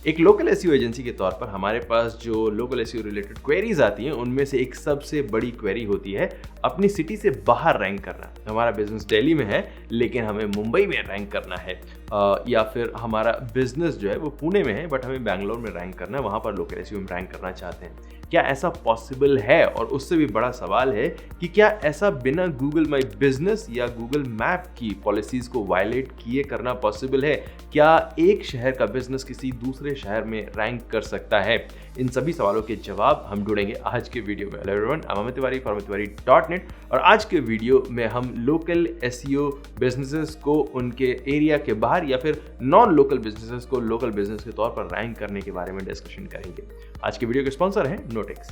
एक local SEO agency के तौर पर हमारे पास जो लोकल एसईओ रिलेटेड क्वेरीज आती हैं उनमें से एक सबसे बड़ी क्वेरी होती है अपनी सिटी से बाहर रैंक करना। हमारा बिजनेस दिल्ली में है लेकिन हमें मुंबई में रैंक करना है, या फिर हमारा बिजनेस जो है वो पुणे में है बट हमें बैंगलोर में रैंक करना है, वहाँ पर लोकल एसईओ में रैंक करना चाहते हैं। क्या ऐसा पॉसिबल है? और उससे भी बड़ा सवाल है कि क्या ऐसा बिना गूगल माई बिजनेस या गूगल मैप की पॉलिसीज को वायलेट किए करना पॉसिबल है? क्या एक शहर का बिजनेस किसी दूसरे शहर में रैंक कर सकता है? इन सभी सवालों के जवाब हम ढूंढेंगे आज के वीडियो में। Hello everyone, I am Amit Tiwari for amittiwari.net और आज के वीडियो में हम लोकल एसईओ बिजनेसेस को उनके एरिया के बाहर या फिर नॉन लोकल बिजनेसेस को लोकल बिजनेस के तौर पर रैंक करने के बारे में डिस्कशन करेंगे। आज के वीडियो के स्पॉन्सर है नोटेक्स।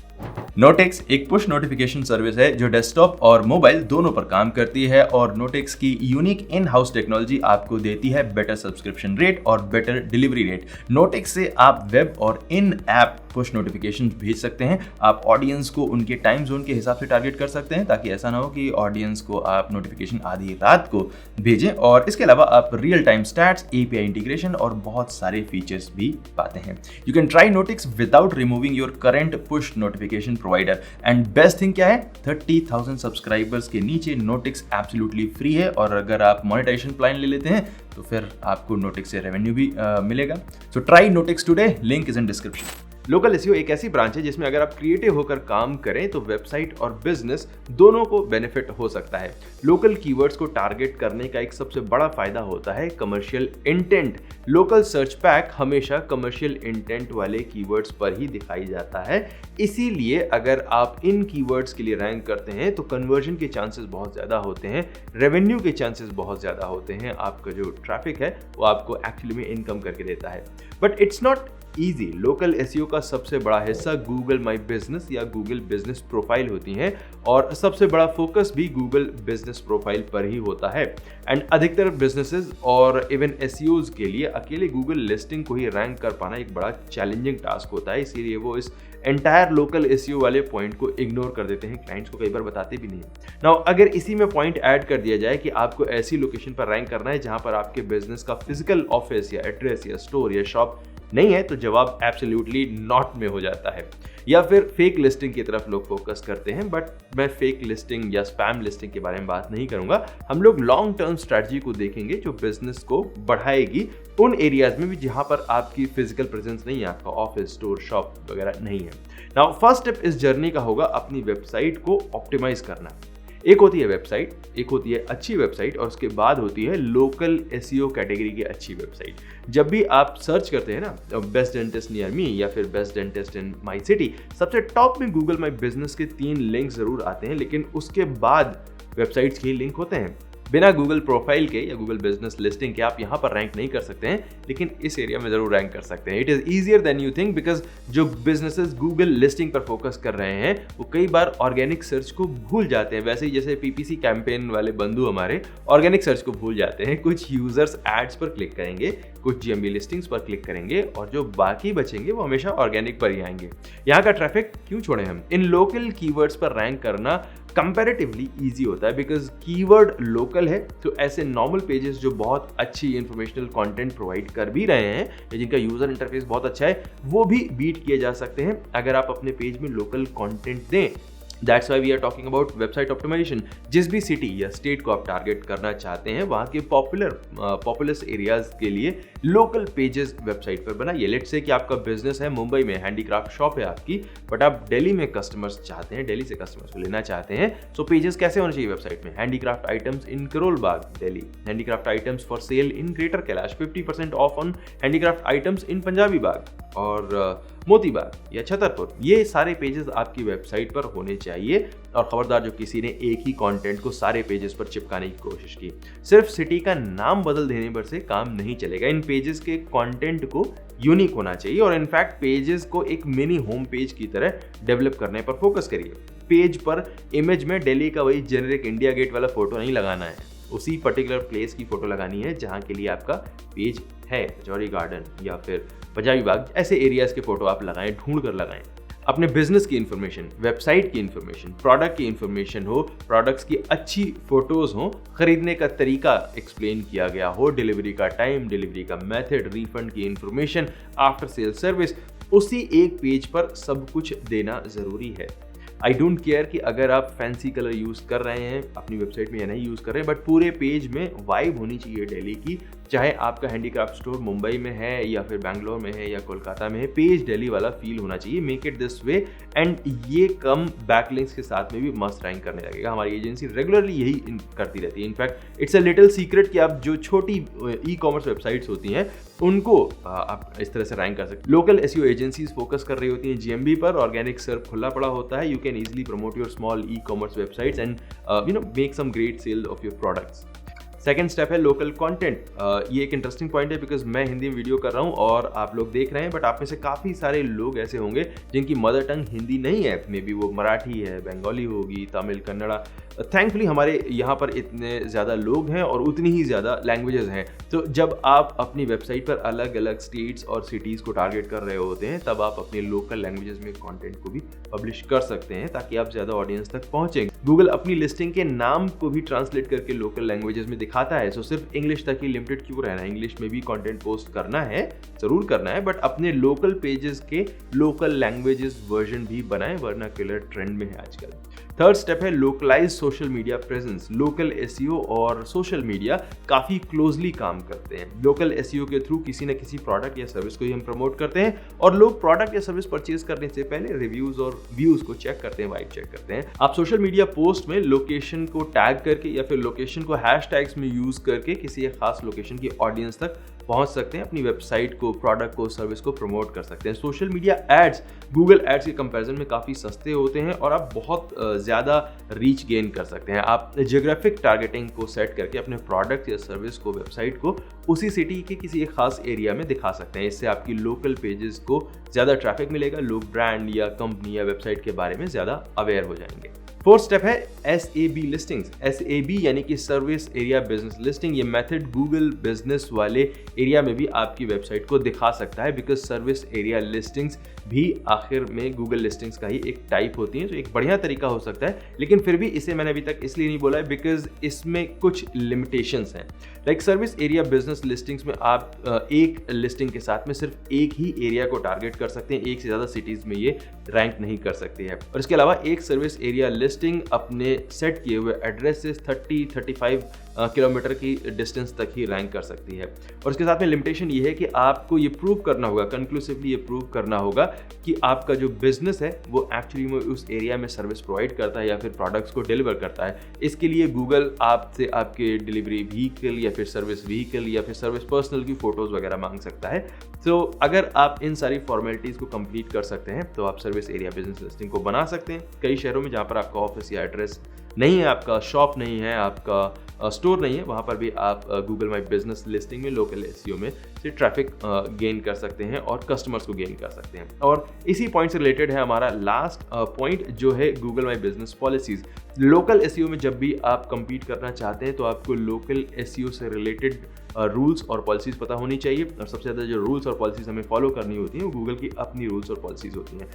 नोटेक्स एक पुश नोटिफिकेशन सर्विस है जो डेस्कटॉप और मोबाइल दोनों पर काम करती है और नोटेक्स की यूनिक इन हाउस टेक्नोलॉजी आपको देती है बेटर सब्सक्रिप्शन रेट और बेटर डिलीवरी रेट। नोटेक्स से आप वेब और इन ऐप पुश नोटिफिकेशन भेज सकते हैं। आप ऑडियंस को उनके टाइम जोन के हिसाब से टारगेट कर सकते हैं ताकि ऐसा ना हो कि ऑडियंस को आप नोटिफिकेशन आधी रात को भेजें। और इसके अलावा आप real time stats, API integration और बहुत सारे फीचर्स भी पाते हैं। You can try Notix without removing your current push notification provider. And best thing क्या है, 30,000 सब्सक्राइबर्स के नीचे नोटेक्स एब्सोल्युटली फ्री है और अगर आप मोनेटाइजेशन प्लान ले लेते हैं तो फिर आपको नोटेक्स से रेवेन्यू भी मिलेगा। So try Notix today, link is in description. Local SEO एक ऐसी ब्रांच है जिसमें अगर आप क्रिएटिव होकर काम करें तो वेबसाइट और बिजनेस दोनों को बेनिफिट हो सकता है। लोकल कीवर्ड्स को टारगेट करने का एक सबसे बड़ा फायदा होता है commercial intent. Local search pack हमेशा कमर्शियल इंटेंट वाले कीवर्ड्स पर ही दिखाई जाता है, इसीलिए अगर आप इन कीवर्ड्स के लिए रैंक करते हैं तो कन्वर्जन के चांसेस बहुत ज़्यादा होते हैं, रेवेन्यू के चांसेस बहुत ज़्यादा होते हैं, आपका जो ट्रैफिक है वो आपको एक्चुअली में इनकम करके देता है। But it's not easy. Local SEO का सबसे बड़ा हिस्सा गूगल माई बिजनेस या गूगल बिजनेस प्रोफाइल होती है और सबसे बड़ा फोकस भी गूगल बिजनेस प्रोफाइल पर ही होता है। एंड अधिकतर बिजनेसेस और इवन एसईओज के लिए अकेले गूगल लिस्टिंग को ही रैंक कर पाना एक बड़ा चैलेंजिंग टास्क होता है, इसीलिए वो इस एंटायर लोकल एसईओ वाले पॉइंट को इग्नोर कर देते हैं, क्लाइंट्स को कई बार बताते भी नहीं। नाउ अगर इसी में पॉइंट ऐड कर दिया जाए कि आपको ऐसी लोकेशन पर रैंक करना है जहां पर आपके बिजनेस का फिजिकल ऑफिस या एड्रेस या स्टोर या शॉप नहीं है तो जवाब एब्सोल्युटली नॉट में हो जाता है। या फिर फेक लिस्टिंग की तरफ लोग फोकस करते हैं, बट मैं फेक लिस्टिंग या स्पैम लिस्टिंग के बारे में बात नहीं करूंगा। हम लोग लॉन्ग टर्म स्ट्रैटेजी को देखेंगे जो बिजनेस को बढ़ाएगी उन एरियाज में भी जहां पर आपकी फिजिकल प्रेजेंस नहीं है, आपका ऑफिस, स्टोर, शॉप वगैरह नहीं है। नाउ फर्स्ट स्टेप इस जर्नी का होगा अपनी वेबसाइट को ऑप्टिमाइज करना। एक होती है वेबसाइट, एक होती है अच्छी वेबसाइट और उसके बाद होती है लोकल एसईओ कैटेगरी की अच्छी वेबसाइट। जब भी आप सर्च करते हैं ना बेस्ट डेंटिस्ट नियर मी या फिर best dentist in my city, सबसे टॉप में गूगल माई बिजनेस के 3 लिंक जरूर आते हैं, लेकिन उसके बाद वेबसाइट्स के लिंक होते हैं। बिना गूगल प्रोफाइल के या गूगल बिजनेस लिस्टिंग के आप यहाँ पर रैंक नहीं कर सकते हैं, लेकिन इस एरिया में जरूर रैंक कर सकते हैं। It is easier than you think because जो बिजनेसेस गूगल लिस्टिंग पर फोकस कर रहे हैं वो कई बार ऑर्गेनिक सर्च को भूल जाते हैं। वैसे ही जैसे पीपीसी कैंपेन वाले बंधु हमारे ऑर्गेनिक सर्च को भूल जाते हैं। कुछ यूजर्स एड्स पर क्लिक करेंगे, कुछ जीएमबी लिस्टिंग्स पर क्लिक करेंगे और जो बाकी बचेंगे वो हमेशा ऑर्गेनिक पर ही आएंगे। यहाँ का ट्रैफिक क्यों छोड़े हम? इन लोकल कीवर्ड्स पर रैंक करना कंपैरेटिवली इजी होता है बिकॉज कीवर्ड लोकल है, तो ऐसे नॉर्मल पेजेस जो बहुत अच्छी इंफॉर्मेशनल कंटेंट प्रोवाइड कर भी रहे हैं या जिनका यूजर इंटरफेस बहुत अच्छा है वो भी बीट किए जा सकते हैं अगर आप अपने पेज में लोकल कंटेंट दें। That's why we are talking about website optimisation. जिस भी सिटी या स्टेट को आप टारगेट करना चाहते हैं वहाँ के पॉपुलस एरियाज के लिए लोकल पेजेस वेबसाइट पर बनाइए। लेट्स से कि आपका बिजनेस है मुंबई में, हैंडीक्राफ्ट शॉप है आपकी, बट आप दिल्ली में कस्टमर्स चाहते हैं, दिल्ली से कस्टमर्स को लेना चाहते हैं। सो पेजेस कैसे होने चाहिए वेबसाइट में? Handicraft items in Karol Bagh Delhi, handicraft items for sale in Greater Kailash, 50% off on handicraft items in Punjabi Bagh और मोती बाग या छतरपुर। ये सारे पेजेस आपकी वेबसाइट पर होने चाहिए। और खबरदार जो किसी ने एक ही कंटेंट को सारे पेजेस पर चिपकाने की कोशिश की, सिर्फ सिटी का नाम बदल देने पर से काम नहीं चलेगा। इन पेजेस के कंटेंट को यूनिक होना चाहिए और इनफैक्ट पेजेस को एक मिनी होम पेज की तरह डेवलप करने पर फोकस करिए। पेज पर इमेज में दिल्ली का वही जेनेरिक इंडिया गेट वाला फोटो नहीं लगाना है, उसी पर्टिकुलर प्लेस की फोटो लगानी है जहाँ के लिए आपका पेज है। जौहरी गार्डन या फिर पंजाबी बाग, ऐसे एरियाज के फोटो आप लगाएं, ढूंढ कर लगाएं। अपने बिजनेस की इन्फॉर्मेशन, वेबसाइट की इन्फॉर्मेशन, प्रोडक्ट की इन्फॉर्मेशन हो, प्रोडक्ट्स की अच्छी फोटोज हो, खरीदने का तरीका एक्सप्लेन किया गया हो, डिलीवरी का टाइम, डिलीवरी का मेथड, रिफंड की इन्फॉर्मेशन, आफ्टर सेल सर्विस, उसी एक पेज पर सब कुछ देना जरूरी है। आई डोंट केयर कि अगर आप फैंसी कलर यूज़ कर रहे हैं अपनी वेबसाइट में या नहीं यूज़ कर रहे हैं, बट पूरे पेज में वाइब होनी चाहिए दिल्ली की। चाहे आपका हैंडीक्राफ्ट स्टोर मुंबई में है या फिर बैंगलोर में है या कोलकाता में है, पेज दिल्ली वाला फील होना चाहिए। Make it this way and ये कम बैकलिंक्स के साथ में भी मस्त रैंक करने लगेगा। हमारी एजेंसी रेगुलरली यही करती रहती है। In fact it's a little secret कि आप जो छोटी ई कॉमर्स वेबसाइट्स होती हैं उनको आप इस तरह से रैंक कर सकते हैं। लोकल एसईओ एजेंसीज फोकस कर रही होती हैं जीएमबी पर, ऑर्गेनिक सर्च खुला पड़ा होता है। You can easily promote your small e-commerce websites and make some great sale of your products. Second step है लोकल कंटेंट। ये एक इंटरेस्टिंग पॉइंट है बिकॉज मैं हिंदी में वीडियो कर रहा हूँ और आप लोग देख रहे हैं, बट आप में से काफ़ी सारे लोग ऐसे होंगे जिनकी मदर टंग हिंदी नहीं है। मे बी वो मराठी है, बंगाली होगी, तमिल, कन्नड़ा। थैंकफुली हमारे यहाँ पर इतने ज़्यादा लोग हैं और उतनी ही ज़्यादा लैंग्वेजेस हैं। तो जब आप अपनी वेबसाइट पर अलग अलग स्टेट्स और सिटीज़ को टारगेट कर रहे होते हैं, तब आप अपने लोकल लैंग्वेजेस में कंटेंट को भी पब्लिश कर सकते हैं ताकि आप ज़्यादा ऑडियंस तक पहुँचें। गूगल अपनी लिस्टिंग के नाम को भी ट्रांसलेट करके लोकल लैंग्वेजेस में दिखाता है। सो सिर्फ इंग्लिश तक ही लिमिटेड क्यों रहना है? इंग्लिश में भी कंटेंट पोस्ट करना है, ज़रूर करना है, बट अपने लोकल पेजेस के लोकल लैंग्वेजेस वर्जन भी बनाएं, वर्नाक्युलर ट्रेंड में है आजकल। थर्ड स्टेप है localise social media presence. Local SEO और सोशल मीडिया काफ़ी क्लोजली काम करते हैं। लोकल एसईओ के थ्रू किसी न किसी प्रोडक्ट या सर्विस को ही हम प्रमोट करते हैं और लोग प्रोडक्ट या सर्विस परचेज करने से पहले रिव्यूज और व्यूज को चेक करते हैं, वाइब चेक करते हैं। आप सोशल मीडिया पोस्ट में लोकेशन को टैग करके या फिर लोकेशन को हैशटैग्स में यूज करके किसी एक खास लोकेशन की ऑडियंस तक पहुंच सकते हैं, अपनी वेबसाइट को, प्रोडक्ट को, सर्विस को प्रमोट कर सकते हैं। Social media ads Google ads के कंपैरिजन में काफ़ी सस्ते होते हैं और आप बहुत ज़्यादा रीच गेन कर सकते हैं। आप जियोग्राफिक टारगेटिंग को सेट करके अपने प्रोडक्ट या सर्विस को, वेबसाइट को उसी सिटी के किसी एक खास एरिया में दिखा सकते हैं। इससे आपकी लोकल पेजेस को ज़्यादा ट्रैफिक मिलेगा, लोग ब्रांड या कंपनी या वेबसाइट के बारे में ज़्यादा अवेयर हो जाएंगे। फोर्थ स्टेप है SAB लिस्टिंग्स। SAB यानी कि सर्विस एरिया बिजनेस लिस्टिंग। ये मेथड गूगल बिजनेस वाले एरिया में भी आपकी वेबसाइट को दिखा सकता है, बिकॉज सर्विस एरिया लिस्टिंग्स भी आखिर में गूगल लिस्टिंग्स का ही एक टाइप होती है। तो एक बढ़िया तरीका हो सकता है, लेकिन फिर भी इसे मैंने अभी तक इसलिए नहीं बोला है बिकॉज इसमें कुछ लिमिटेशंस हैं। Like service area business listings में आप एक लिस्टिंग के साथ में सिर्फ एक ही एरिया को टारगेट कर सकते हैं, एक से ज़्यादा सिटीज़ में ये रैंक नहीं कर सकती है। और इसके अलावा एक सर्विस एरिया लिस्टिंग अपने सेट किए हुए एड्रेस से 30-35 किलोमीटर की डिस्टेंस तक ही रैंक कर सकती है। और इसके साथ में लिमिटेशन ये है कि आपको ये प्रूव करना होगा, कंक्लूसिवली ये प्रूव करना होगा कि आपका जो बिजनेस है वो एक्चुअली में उस एरिया में सर्विस प्रोवाइड करता है या फिर प्रोडक्ट्स को डिलीवर करता है। इसके लिए गूगल आपसे आपके डिलीवरी व्हीकल या फिर सर्विस व्हीकल या फिर सर्विस पर्सनल की फोटोज़ वगैरह मांग सकता है। तो अगर आप इन सारी फॉर्मेलिटीज़ को कंप्लीट कर सकते हैं तो आप सर्विस एरिया बिजनेस लिस्टिंग को बना सकते हैं। कई शहरों में जहाँ पर आपका ऑफिस या एड्रेस नहीं है, आपका शॉप नहीं है, आपका स्टोर नहीं है, वहाँ पर भी आप गूगल माई बिजनेस लिस्टिंग में लोकल एसईओ में से ट्रैफिक गेन कर सकते हैं और कस्टमर्स को गेन कर सकते हैं। और इसी पॉइंट से रिलेटेड है हमारा लास्ट पॉइंट, जो है Google my business policies. Local SEO में जब भी आप compete करना चाहते हैं तो आपको लोकल एसईओ से रिलेटेड रूल्स और पॉलिसीज़ पता होनी चाहिए। और सबसे ज़्यादा जो रूल्स और पॉलिसीज़ हमें फॉलो करनी होती हैं वो गूगल की अपनी रूल्स और पॉलिसीज़ होती हैं।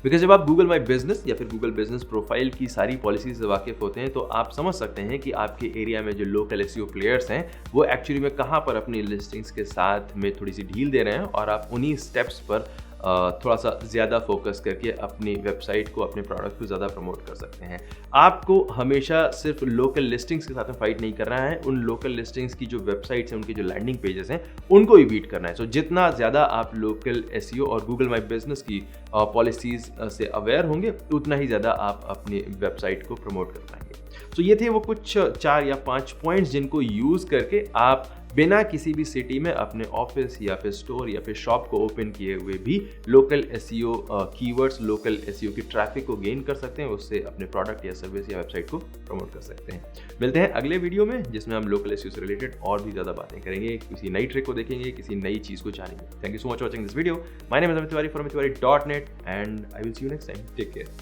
बिकॉज जब आप गूगल माई बिजनेस या फिर गूगल बिजनेस प्रोफाइल की सारी पॉलिसीज से वाकिफ होते हैं तो आप समझ सकते हैं कि आपके एरिया में जो लोकल एसईओ प्लेयर्स हैं वो एक्चुअली में कहाँ पर अपनी लिस्टिंग्स के साथ में थोड़ी सी ढील दे रहे हैं, और आप उन्हीं स्टेप्स पर थोड़ा सा ज़्यादा फोकस करके अपनी वेबसाइट को, अपने प्रोडक्ट को ज़्यादा प्रमोट कर सकते हैं। आपको हमेशा सिर्फ लोकल लिस्टिंग्स के साथ में फाइट नहीं करना है, उन लोकल लिस्टिंग्स की जो वेबसाइट्स हैं, उनकी जो लैंडिंग पेजेस हैं, उनको भी बीट करना है। सो जितना ज़्यादा आप लोकल एसईओ और गूगल माई बिजनेस की पॉलिसीज़ से अवेयर होंगे, उतना ही ज़्यादा आप अपनी वेबसाइट को प्रमोट कर पाएंगे। तो ये थे वो कुछ 4 या 5 पॉइंट्स जिनको यूज़ करके आप बिना किसी भी सिटी में अपने ऑफिस या फिर स्टोर या फिर शॉप को ओपन किए हुए भी local SEO keywords, local SEO की ट्रैफिक को गेन कर सकते हैं, उससे अपने प्रोडक्ट या सर्विस या वेबसाइट को प्रमोट कर सकते हैं। मिलते हैं अगले वीडियो में जिसमें हम लोकल एसईओ से रिलेटेड और भी ज़्यादा बातें करेंगे, किसी नई ट्रिक को देखेंगे, किसी नई चीज़ को जानेंगे। Thank you so much for watching this video. My name is Amit Tiwari from tiwari.net and I will see you next time. Take care.